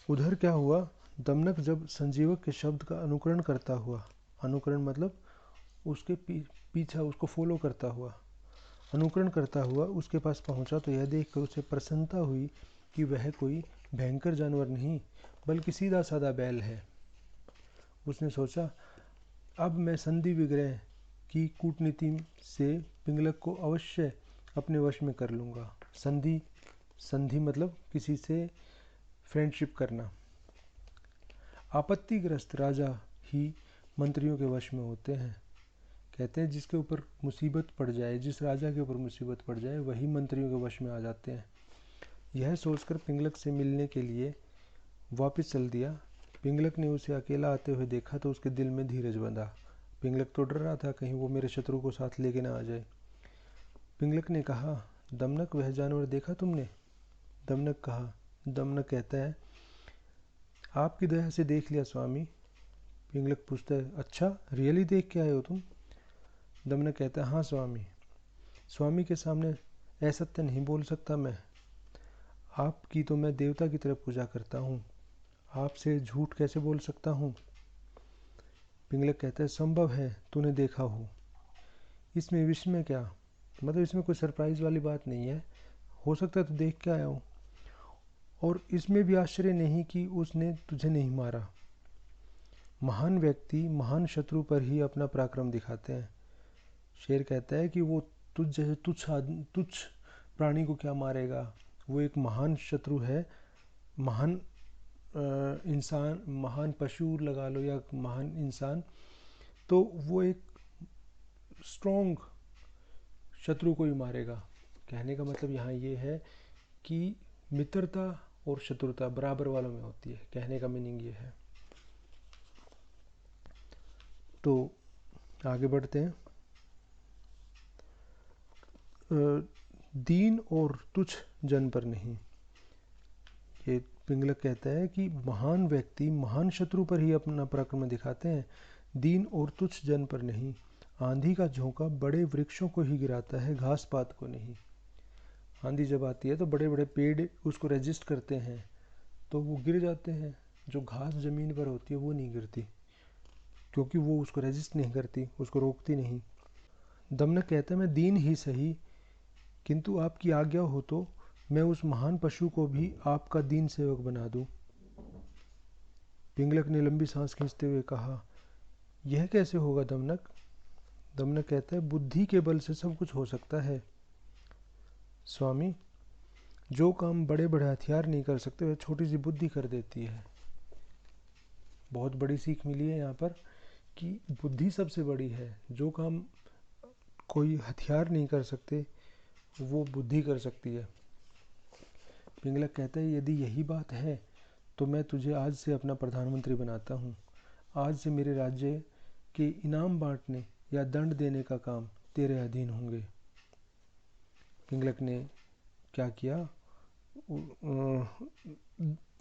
उधर क्या हुआ, दमनक जब संजीवक के शब्द का अनुकरण करता हुआ, अनुकरण मतलब उसके पीछा, उसको फॉलो करता हुआ, अनुकरण करता हुआ उसके पास पहुंचा तो यह देखकर उसे प्रसन्नता हुई कि वह कोई भयंकर जानवर नहीं बल्कि सीधा साधा बैल है। उसने सोचा, अब मैं संधि विग्रह की कूटनीति से पिंगलक को अवश्य अपने वश में कर लूँगा। संधि, संधि मतलब किसी से फ्रेंडशिप करना। आपत्तिग्रस्त राजा ही मंत्रियों के वश में होते हैं। कहते हैं जिसके ऊपर मुसीबत पड़ जाए, जिस राजा के ऊपर मुसीबत पड़ जाए वही मंत्रियों के वश में आ जाते हैं। यह सोचकर पिंगलक से मिलने के लिए वापस चल दिया। पिंगलक ने उसे अकेला आते हुए देखा तो उसके दिल में धीरज बंधा। पिंगलक तो डर रहा था कहीं वो मेरे शत्रु को साथ लेके ना आ जाए। पिंगलक ने कहा, दमनक वह जानवर देखा तुमने? दमनक कहा, दमनक कहता है, आपकी दया से देख लिया स्वामी। पिंगलक पूछता है, अच्छा रियली देख के आए हो तुम? दमनक कहता है, हाँ स्वामी। स्वामी के सामने असत्य नहीं बोल सकता मैं। आपकी तो मैं देवता की तरह पूजा करता हूँ, आपसे झूठ कैसे बोल सकता हूँ? पिंगलक कहता है, संभव है तूने देखा हो, इसमें विस्मय क्या, मतलब इसमें कोई सरप्राइज वाली बात नहीं है, हो सकता है तू देख के आया हो, और इसमें भी आश्चर्य नहीं कि उसने तुझे नहीं मारा। महान व्यक्ति महान शत्रु पर ही अपना पराक्रम दिखाते हैं। शेर कहता है कि वो तुझ जैसे तुच्छ प्राणी को क्या मारेगा, वो एक महान शत्रु है, महान इंसान, महान पशु लगा लो या महान इंसान, तो वो एक स्ट्रॉन्ग शत्रु को ही मारेगा। कहने का मतलब यहाँ ये है कि मित्रता और शत्रुता बराबर वालों में होती है, कहने का मीनिंग ये है। तो आगे बढ़ते हैं। दीन और तुच्छ जन पर नहीं, ये पिंगलक कहता है कि महान व्यक्ति महान शत्रु पर ही अपना पराक्रम दिखाते हैं, दीन और तुच्छ जन पर नहीं। आंधी का झोंका बड़े वृक्षों को ही गिराता है, घास पात को नहीं। आंधी जब आती है तो बड़े बड़े पेड़ उसको रेजिस्ट करते हैं तो वो गिर जाते हैं, जो घास ज़मीन पर होती है वो नहीं गिरती क्योंकि वो उसको रेजिस्ट नहीं करती, उसको रोकती नहीं। दमनक कहता है, मैं दीन ही सही, किंतु आपकी आज्ञा हो तो मैं उस महान पशु को भी आपका दीन सेवक बना दूं। पिंगलक ने लंबी सांस खींचते हुए कहा, यह कैसे होगा दमनक? दमनक कहता है, बुद्धि के बल से सब कुछ हो सकता है स्वामी, जो काम बड़े बड़े हथियार नहीं कर सकते वह छोटी सी बुद्धि कर देती है। बहुत बड़ी सीख मिली है यहाँ पर कि बुद्धि सबसे बड़ी है, जो काम कोई हथियार नहीं कर सकते वो बुद्धि कर सकती है। पिंगलक कहता है, यदि यही बात है तो मैं तुझे आज से अपना प्रधानमंत्री बनाता हूँ। आज से मेरे राज्य के इनाम बांटने या दंड देने का काम तेरे अधीन होंगे। पिंगलक ने क्या किया,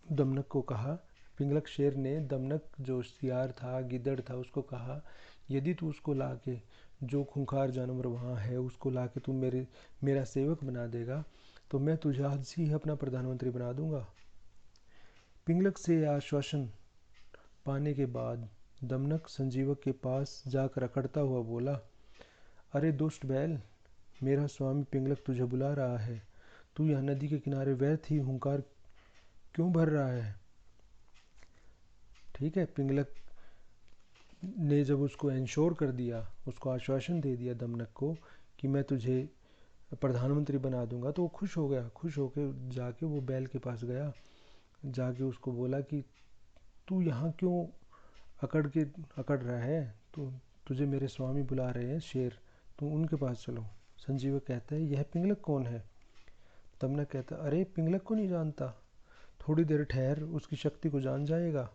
दमनक को कहा, पिंगलक शेर ने दमनक जो सियार था, गिद्दड़ था, उसको कहा, यदि तू उसको ला के, जो खूंखार जानवर वहाँ है उसको ला के तू मेरा सेवक बना देगा तो मैं तुझे आज ही अपना प्रधानमंत्री बना दूंगा। पिंगलक से आश्वासन पाने के बाद दमनक संजीवक के पास जाकर अकड़ता हुआ बोला, अरे दुष्ट बैल, मेरा स्वामी पिंगलक तुझे बुला रहा है, तू यहाँ नदी के किनारे व्यर्थ ही हुंकार क्यों भर रहा है? ठीक है, पिंगलक ने जब उसको इंश्योर कर दिया, उसको आश्वासन दे दिया दमनक को कि मैं तुझे प्रधानमंत्री बना दूंगा, तो वो खुश हो गया। खुश होकर जाके वो बैल के पास गया, जाके उसको बोला कि तू यहाँ क्यों अकड़ रहा है, तो तुझे मेरे स्वामी बुला रहे हैं शेर, तू उनके पास चलो। संजीवक कहता है, यह पिंगलक कौन है? दमनक कहता है, अरे पिंगलक को नहीं जानता, थोड़ी देर ठहर उसकी शक्ति को जान जाएगा।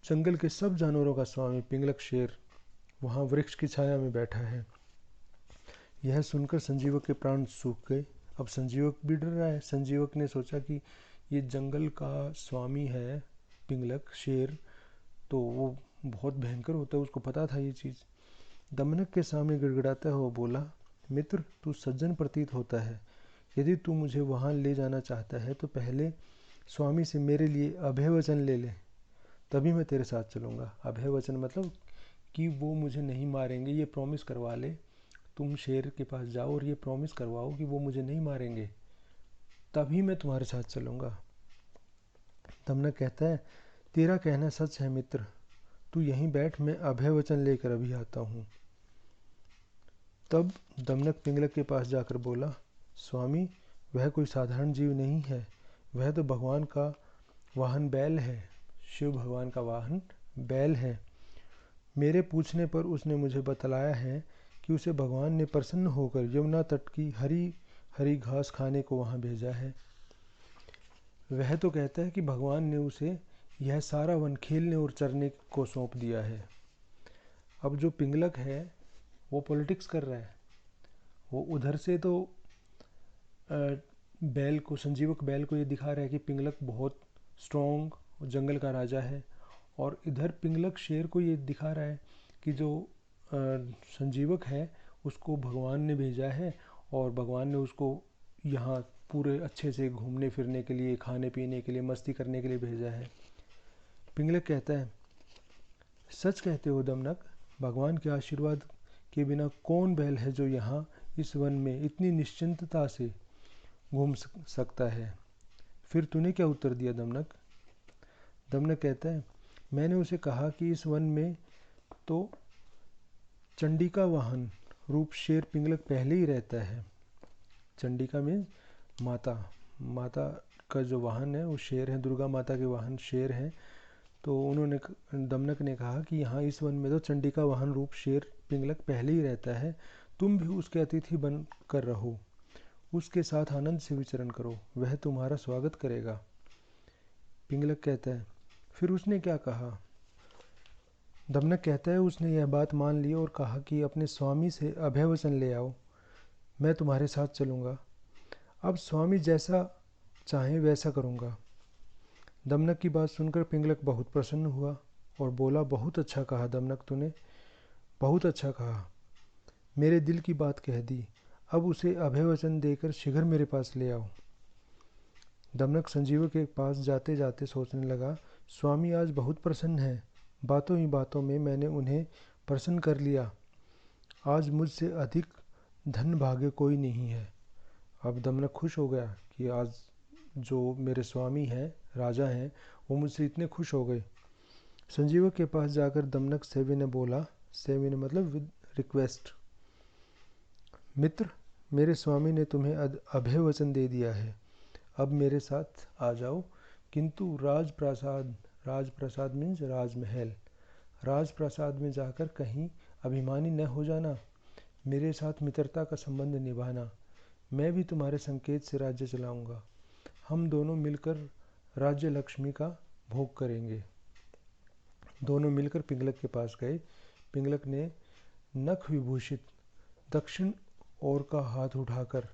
जंगल के सब जानवरों का स्वामी पिंगलक शेर वहाँ वृक्ष की छाया में बैठा है। यह सुनकर संजीवक के प्राण सूख गए। अब संजीवक भी डर रहा है। संजीवक ने सोचा कि ये जंगल का स्वामी है पिंगलक शेर, तो वो बहुत भयंकर होता है, उसको पता था ये चीज़। दमनक के सामने गिड़गिड़ाता हुआ बोला, मित्र तू सज्जन प्रतीत होता है, यदि तू मुझे वहाँ ले जाना चाहता है तो पहले स्वामी से मेरे लिए अभय वचन ले ले, तभी मैं तेरे साथ चलूँगा। अभय वचन मतलब कि वो मुझे नहीं मारेंगे, ये प्रॉमिस करवा ले। तुम शेर के पास जाओ और ये प्रॉमिस करवाओ कि वो मुझे नहीं मारेंगे, तभी मैं तुम्हारे साथ चलूँगा। दमनक कहता है, तेरा कहना सच है मित्र, तू यहीं बैठ, मैं अभय वचन लेकर अभी आता हूँ। तब दमनक पिंगलक के पास जाकर बोला, स्वामी, वह कोई साधारण जीव नहीं है, वह तो भगवान का वाहन बैल है, शिव भगवान का वाहन बैल है। मेरे पूछने पर उसने मुझे बतलाया है कि उसे भगवान ने प्रसन्न होकर यमुना तट की हरी हरी घास खाने को वहाँ भेजा है। वह तो कहता है कि भगवान ने उसे यह सारा वन खेलने और चरने को सौंप दिया है। अब जो पिंगलक है वो पॉलिटिक्स कर रहा है। वो उधर से तो बैल को, संजीवक बैल को ये दिखा रहा है कि पिंगलक बहुत स्ट्रॉन्ग जंगल का राजा है, और इधर पिंगलक शेर को ये दिखा रहा है कि जो संजीवक है उसको भगवान ने भेजा है, और भगवान ने उसको यहाँ पूरे अच्छे से घूमने फिरने के लिए, खाने पीने के लिए, मस्ती करने के लिए भेजा है। पिंगलक कहता है, सच कहते हो दमनक, भगवान के आशीर्वाद के बिना कौन बैल है जो यहाँ इस वन में इतनी निश्चिंतता से घूम सकता है। फिर तूने क्या उत्तर दिया दमनक? दमनक कहता है, मैंने उसे कहा कि इस वन में तो चंडिका वाहन रूप शेर पिंगलक पहले ही रहता है। चंडिका मीन्स माता, माता का जो वाहन है वो शेर है, दुर्गा माता के वाहन शेर हैं। तो उन्होंने, दमनक ने कहा कि यहाँ इस वन में तो चंडिका वाहन रूप शेर पिंगलक पहले ही रहता है, तुम भी उसके अतिथि बन कर रहो, उसके साथ आनंद से विचरण करो, वह तुम्हारा स्वागत करेगा। पिंगलक कहता है, फिर उसने क्या कहा? दमनक कहता है, उसने यह बात मान ली और कहा कि अपने स्वामी से अभय वचन ले आओ, मैं तुम्हारे साथ चलूँगा। अब स्वामी जैसा चाहें वैसा करूँगा। दमनक की बात सुनकर पिंगलक बहुत प्रसन्न हुआ और बोला, बहुत अच्छा कहा दमनक, तूने बहुत अच्छा कहा, मेरे दिल की बात कह दी। अब उसे अभय वचन देकर शीघ्र मेरे पास ले आओ। दमनक संजीव के पास जाते जाते सोचने लगा, स्वामी आज बहुत प्रसन्न है, बातों ही बातों में मैंने उन्हें प्रसन्न कर लिया। आज मुझसे अधिक धन भाग्य कोई नहीं है। अब दमनक खुश हो गया कि आज जो मेरे स्वामी हैं, राजा हैं, वो मुझसे इतने खुश हो गए। संजीवक के पास जाकर दमनक से विनय बोला, से विनय मतलब विद रिक्वेस्ट, मित्र, मेरे स्वामी ने तुम्हें अभय वचन दे दिया है, अब मेरे साथ आ जाओ, किंतु राजप्रासाद, राजप्रासाद मीन्स राजमहल, राजप्रासाद में जाकर कहीं अभिमानी न हो जाना, मेरे साथ मित्रता का संबंध निभाना, मैं भी तुम्हारे संकेत से राज्य चलाऊंगा, हम दोनों मिलकर राज्य लक्ष्मी का भोग करेंगे। दोनों मिलकर पिंगलक के पास गए। पिंगलक ने नख विभूषित दक्षिण ओर का हाथ उठाकर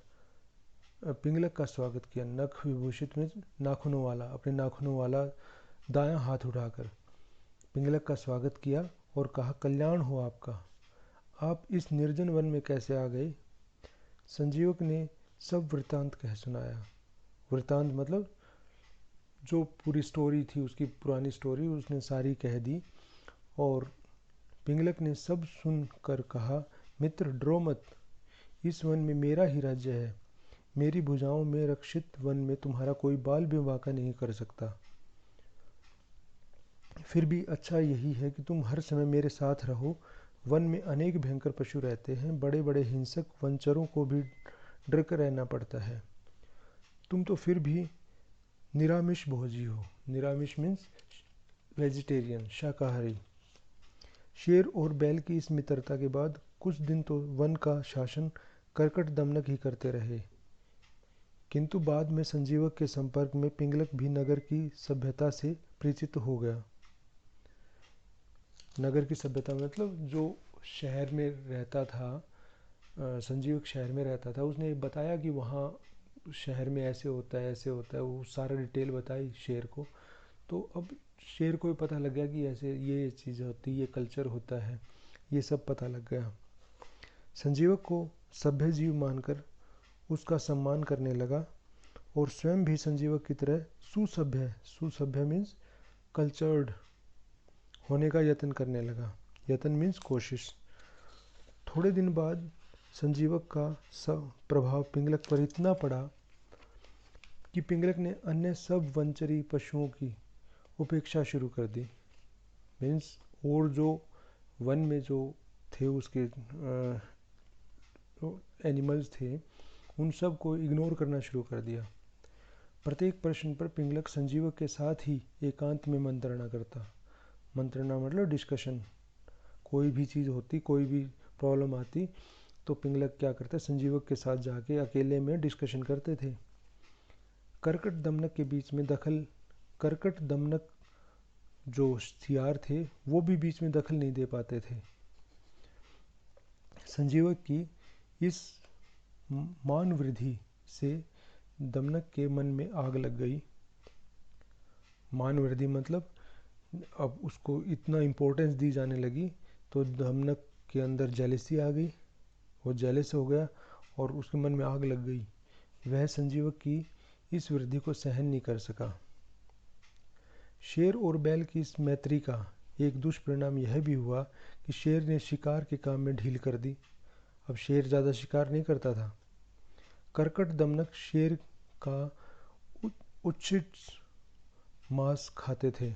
पिंगलक का स्वागत किया। नख विभूषित में नाखूनों वाला, अपने नाखूनों वाला दायां हाथ उठाकर पिंगलक का स्वागत किया और कहा, कल्याण हो आपका, आप इस निर्जन वन में कैसे आ गए? संजीवक ने सब वृतांत कह सुनाया। वृतांत मतलब जो पूरी स्टोरी थी, उसकी पुरानी स्टोरी उसने सारी कह दी। और पिंगलक ने सब सुनकर कहा, मित्र डरो मत, इस वन में मेरा ही राज्य है, मेरी भुजाओं में रक्षित वन में तुम्हारा कोई बाल भी वाका नहीं कर सकता। फिर भी अच्छा यही है कि तुम हर समय मेरे साथ रहो। वन में अनेक भयंकर पशु रहते हैं, बड़े बड़े हिंसक वनचरों को भी डर कर रहना पड़ता है। तुम तो फिर भी निरामिष भोजी हो। निरामिष मीन्स वेजिटेरियन, शाकाहारी। शेर और बैल की इस मित्रता के बाद कुछ दिन तो वन का शासन कर्कट दमनक ही करते रहे, किंतु बाद में संजीवक के संपर्क में पिंगलक भी नगर की सभ्यता से परिचित हो गया। नगर की सभ्यता मतलब जो शहर में रहता था, संजीवक शहर में रहता था, उसने बताया कि वहाँ शहर में ऐसे होता है, ऐसे होता है, वो सारा डिटेल बताई शेर को। तो अब शेर को भी पता लग गया कि ऐसे ये चीज़ होती है, ये कल्चर होता है, ये सब पता लग गया। संजीवक को सभ्य जीव मानकर उसका सम्मान करने लगा और स्वयं भी संजीवक की तरह सुसभ्य, सुसभ्य मीन्स कल्चर्ड होने का यत्न करने लगा। यत्न मीन्स कोशिश। थोड़े दिन बाद संजीवक का प्रभाव पिंगलक पर इतना पड़ा कि पिंगलक ने अन्य सब वनचरी पशुओं की उपेक्षा शुरू कर दी। मीन्स और जो वन में जो थे उसके एनिमल्स थे उन सब को इग्नोर करना शुरू कर दिया। प्रत्येक प्रश्न पर पिंगलक संजीवक के साथ ही एकांत में मंत्रणा करता। मंत्रणा मतलब डिस्कशन। कोई भी चीज़ होती, कोई भी प्रॉब्लम आती तो पिंगलक क्या करते, संजीवक के साथ जाके अकेले में डिस्कशन करते थे। कर्कट दमनक के बीच में दखल, कर्कट दमनक जो सियार थे वो भी बीच में दखल नहीं दे पाते थे। संजीवक की इस मान वृद्धि से दमनक के मन में आग लग गई। मान वृद्धि मतलब अब उसको इतना इम्पोर्टेंस दी जाने लगी तो दमनक के अंदर जेलेसी आ गई, वो जेलस हो गया और उसके मन में आग लग गई। वह संजीवक की इस वृद्धि को सहन नहीं कर सका। शेर और बैल की इस मैत्री का एक दुष्परिणाम यह भी हुआ कि शेर ने शिकार के काम में ढील कर दी। अब शेर ज़्यादा शिकार नहीं करता था। कर्कट दमनक शेर का उच्छिष्ट मांस खाते थे।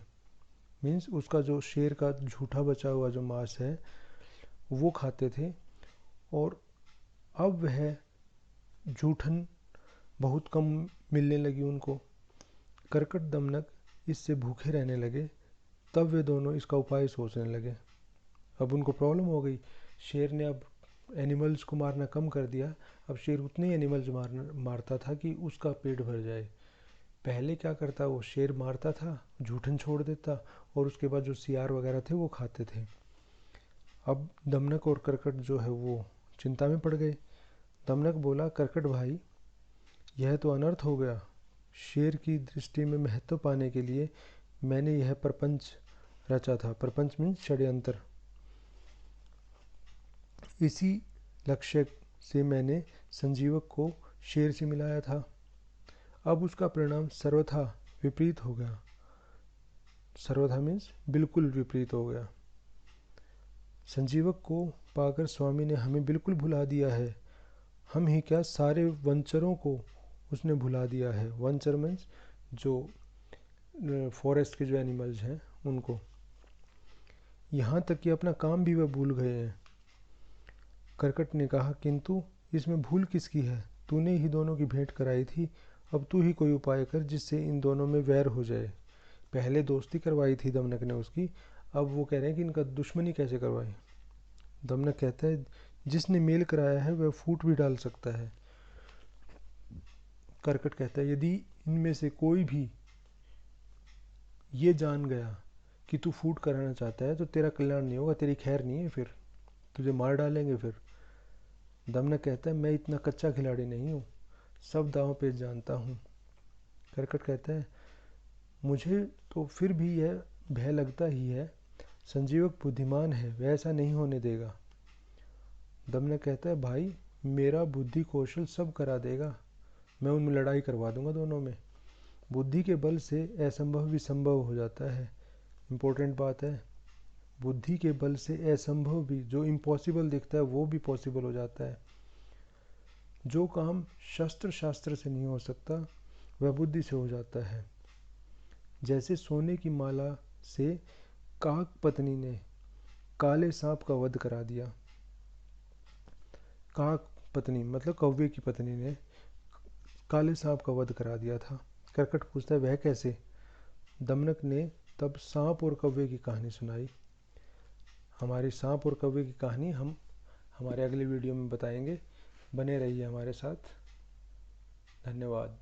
मीन्स उसका जो शेर का झूठा बचा हुआ जो मांस है वो खाते थे और अब वह जूठन बहुत कम मिलने लगी उनको। कर्कट दमनक इससे भूखे रहने लगे। तब वे दोनों इसका उपाय सोचने लगे। अब उनको प्रॉब्लम हो गई। शेर ने अब एनिमल्स को मारना कम कर दिया। अब शेर उतने ही एनिमल्स मारता था कि उसका पेट भर जाए। पहले क्या करता, वो शेर मारता था, जूठन छोड़ देता और उसके बाद जो सियार वगैरह थे वो खाते थे। अब दमनक और कर्कट जो है वो चिंता में पड़ गए। दमनक बोला, कर्कट भाई यह तो अनर्थ हो गया। शेर की दृष्टि में महत्व पाने के लिए मैंने यह प्रपंच रचा था। प्रपंच मीन्स षड्यंत्र। इसी लक्ष्य से मैंने संजीवक को शेर से मिलाया था। अब उसका परिणाम सर्वथा विपरीत हो गया। सर्वथा मीन्स बिल्कुल विपरीत हो गया। संजीवक को पाकर स्वामी ने हमें बिल्कुल भुला दिया है। हम ही क्या, सारे वनचरों को उसने भुला दिया है। वनचर मीन्स जो फॉरेस्ट के जो एनिमल्स हैं उनको। यहाँ तक कि अपना काम भी वह भूल गए हैं। कर्कट ने कहा, किंतु इसमें भूल किसकी है? तूने ही दोनों की भेंट कराई थी। अब तू ही कोई उपाय कर जिससे इन दोनों में वैर हो जाए। पहले दोस्ती करवाई थी दमनक ने उसकी, अब वो कह रहे हैं कि इनका दुश्मनी कैसे करवाई। दमनक कहता है, जिसने मेल कराया है वह फूट भी डाल सकता है। कर्कट कहता है, यदि इनमें से कोई भी ये जान गया कि तू फूट कराना चाहता है तो तेरा कल्याण नहीं होगा, तेरी खैर नहीं है, फिर तुझे मार डालेंगे। फिर दमनक कहता है, मैं इतना कच्चा खिलाड़ी नहीं हूँ, सब दांव पेच जानता हूँ। कर्कट कहता है, मुझे तो फिर भी यह भय लगता ही है। संजीवक बुद्धिमान है, वह ऐसा नहीं होने देगा। दमनक कहता है, भाई मेरा बुद्धि कौशल सब करा देगा, मैं उनमें लड़ाई करवा दूंगा दोनों में। बुद्धि के बल से असंभव भी संभव हो जाता है। इम्पोर्टेंट बात है, बुद्धि के बल से असंभव भी, जो इम्पॉसिबल दिखता है वो भी पॉसिबल हो जाता है। जो काम शस्त्र शास्त्र से नहीं हो सकता वह बुद्धि से हो जाता है। जैसे सोने की माला से काक पत्नी ने काले सांप का वध करा दिया। काक पत्नी मतलब कौवे की पत्नी ने काले सांप का वध करा दिया था। कर्कट पूछता है, वह कैसे? दमनक ने तब सांप और कौवे की कहानी सुनाई। हमारी सांप और कौवे की कहानी हम हमारे अगले वीडियो में बताएंगे। बने रहिए हमारे साथ। धन्यवाद।